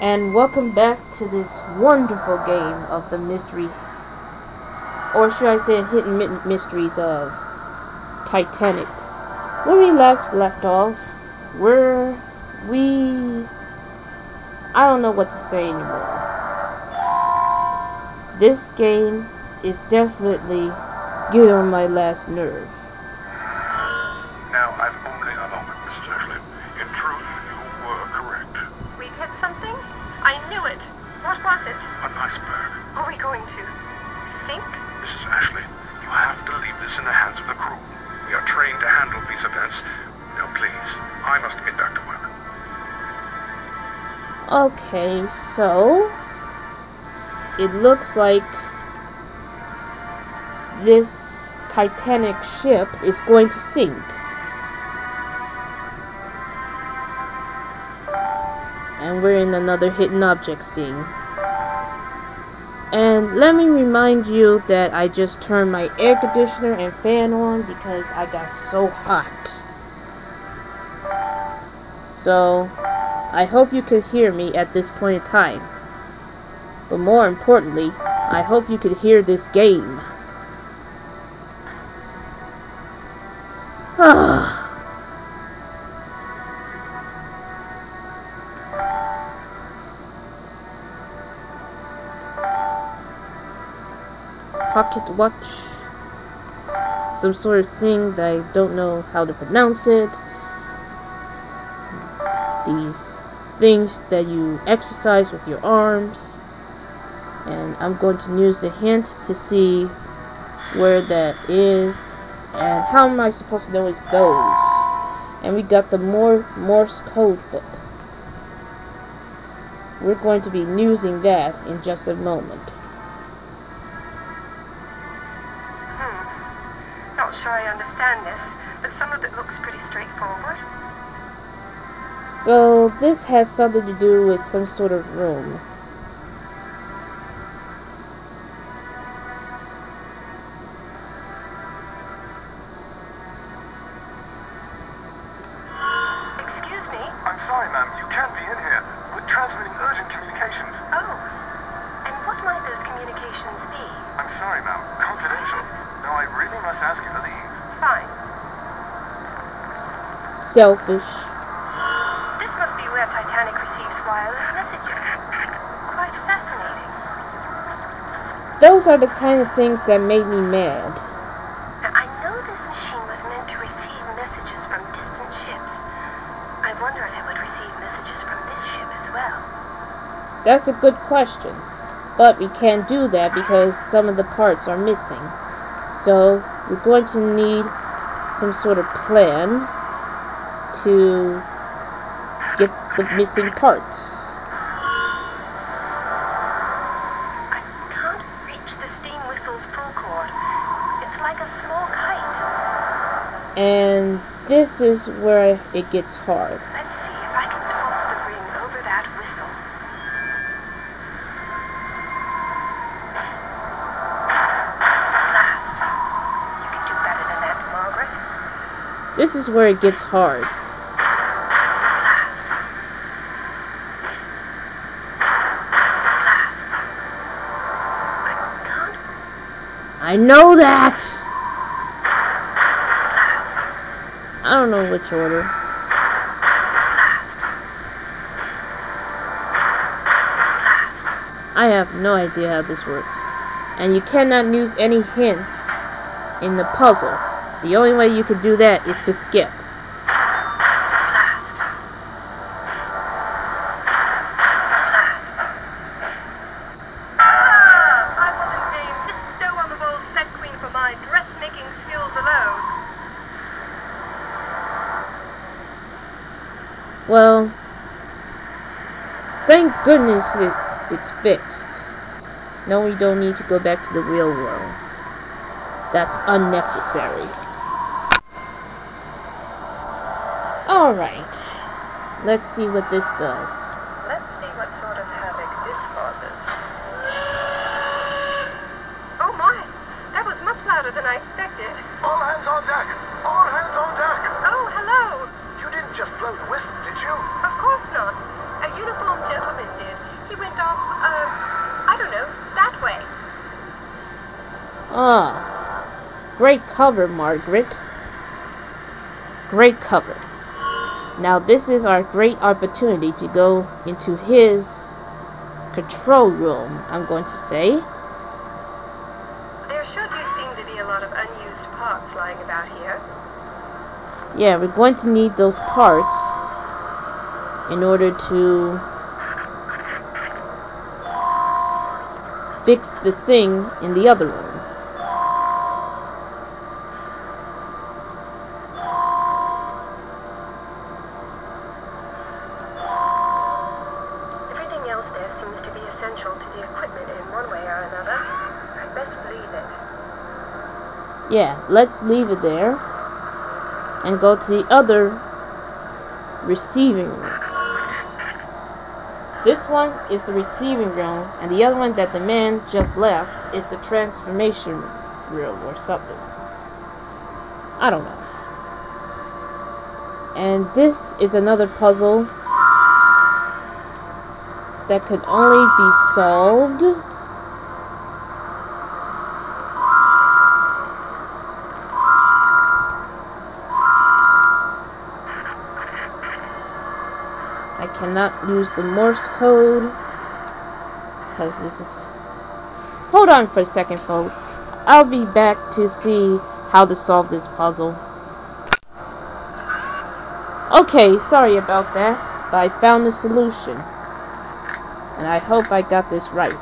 And welcome back to this wonderful game of the mystery, or should I say hidden mysteries of Titanic. When we last left off, I don't know what to say anymore. This game is definitely getting on my last nerve. Now, I've only a moment, Mrs. Ashley. In truth, you were correct. We hit something? I knew it. What was it? An iceberg. Are we going to sink? Mrs. Ashley, you have to leave this in the hands of the crew. We are trained to handle these events. Now, please, I must get back to work. Okay, so it looks like this Titanic ship is going to sink. And we're in another hidden object scene. And let me remind you that I just turned my air conditioner and fan on because I got so hot. So I hope you could hear me at this point in time. But more importantly, I hope you could hear this game. Pocket watch. Some sort of thing that I don't know how to pronounce it. These things that you exercise with your arms. And I'm going to use the hint to see where that is. And how am I supposed to know it's those? And we got the Morse code book. We're going to be using that in just a moment. Not sure I understand this, but some of it looks pretty straightforward. So this has something to do with some sort of room. Excuse me? I'm sorry, ma'am. You can't be in here. We're transmitting urgent communications. Oh. And what might those communications be? I'm sorry, ma'am. Confidential. Now, I really must ask you to leave. Fine. Selfish. This must be where Titanic receives wireless messages. Quite fascinating. Those are the kind of things that made me mad. Now, I know this machine was meant to receive messages from distant ships. I wonder if it would receive messages from this ship as well. That's a good question. But we can't do that because some of the parts are missing. So we're going to need some sort of plan to get the missing parts. I can't reach the steam whistle's full cord. It's like a small kite. And this is where it gets hard. Let's see if I can toss the ring over that whistle. Blast. You can do better than that, Margaret. This is where it gets hard. Blast. Blast. I can't. I know that! Blast. I don't know which order. Blast. Blast. I have no idea how this works. And you cannot use any hints in the puzzle. The only way you could do that is to skip. Blast. Blast. I was in vain bestow on the bold set queen for my dressmaking skills alone. Well, thank goodness it's fixed. No, we don't need to go back to the real world. That's unnecessary. Alright, let's see what this does. Let's see what sort of havoc this causes. Oh my! That was much louder than I expected. All hands on deck! All hands on deck! Oh, hello! You didn't just blow the whistle, did you? Of course not. A uniformed gentleman did. Great cover, Margaret. Great cover. Now this is our great opportunity to go into his control room, I'm going to say. There sure do seem to be a lot of unused parts lying about here. Yeah, we're going to need those parts in order to fix the thing in the other room. Everything else there seems to be essential to the equipment in one way or another. I'd best leave it. Yeah, let's leave it there and go to the other receiving room. This one is the receiving room, and the other one that the man just left is the transformation room or something. I don't know. And this is another puzzle that could only be solved I cannot use the Morse code because this is... Hold on for a second, folks. I'll be back to see how to solve this puzzle. Okay, sorry about that, but I found the solution. And I hope I got this right.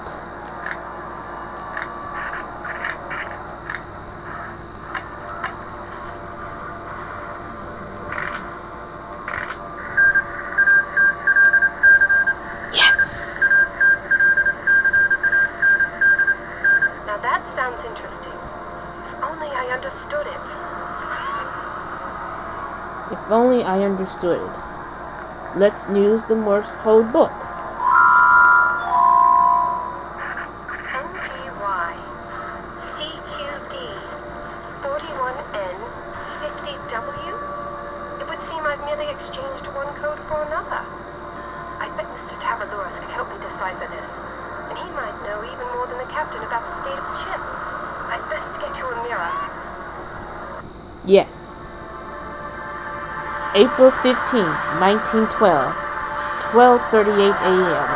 If only I understood it. Let's use the Morse code book. NGY CQD 41N 50W. It would seem I've merely exchanged one code for another. I bet Mr. Tavalouros could help me decipher this, and he might know even more than the captain about the state of the ship. I'd best get you a mirror. Yes. April 15, 1912, 12:38 a.m.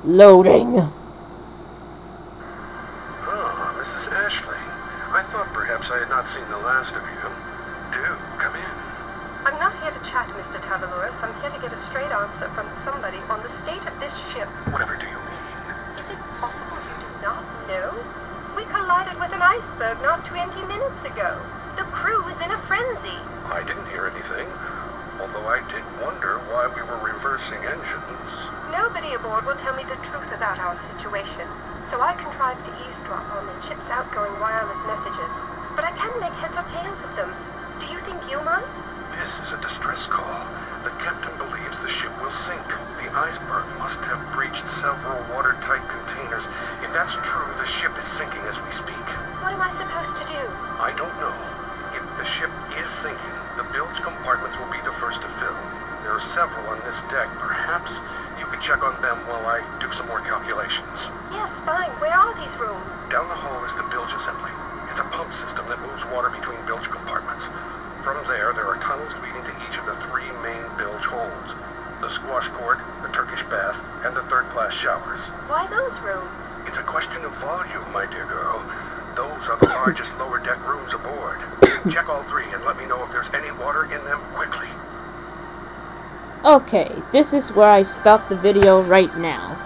Loading. Oh, Mrs. Ashley. I thought perhaps I had not seen the last of you. Do come in. I'm not here to chat, Mr. Tavalouros. I'm here to get a straight answer from somebody on the state of this ship. Whatever do you mean? Is it possible you do not know? We collided with an iceberg not 20 minutes ago. The crew was in a frenzy. I didn't hear anything, although I did wonder why we were reversing engines. Nobody aboard will tell me the truth about our situation, so I contrived to eavesdrop on the ship's outgoing wireless messages. But I can make heads or tails of them. Do you think you might? This is a distress call. The captain believes the ship will sink. The iceberg must have breached several watertight containers. If that's true, the ship is sinking as we speak. What am I supposed to do? I don't know. If the ship is sinking, the bilge compartments will be the first to fill. There are several on this deck. Perhaps you could check on them while I do some more calculations. Yes, fine. Where are these rooms? Down the hall is the bilge assembly. It's a pump system that moves water between bilge compartments. From there are tunnels leading to each of the three main bilge holds. The squash court, the Turkish bath, and the third-class showers. Why those rooms? It's a question of volume, my dear girl. Those are the largest lower deck rooms aboard. Check all three and let me know if there's any water in them quickly. Okay, this is where I stop the video right now.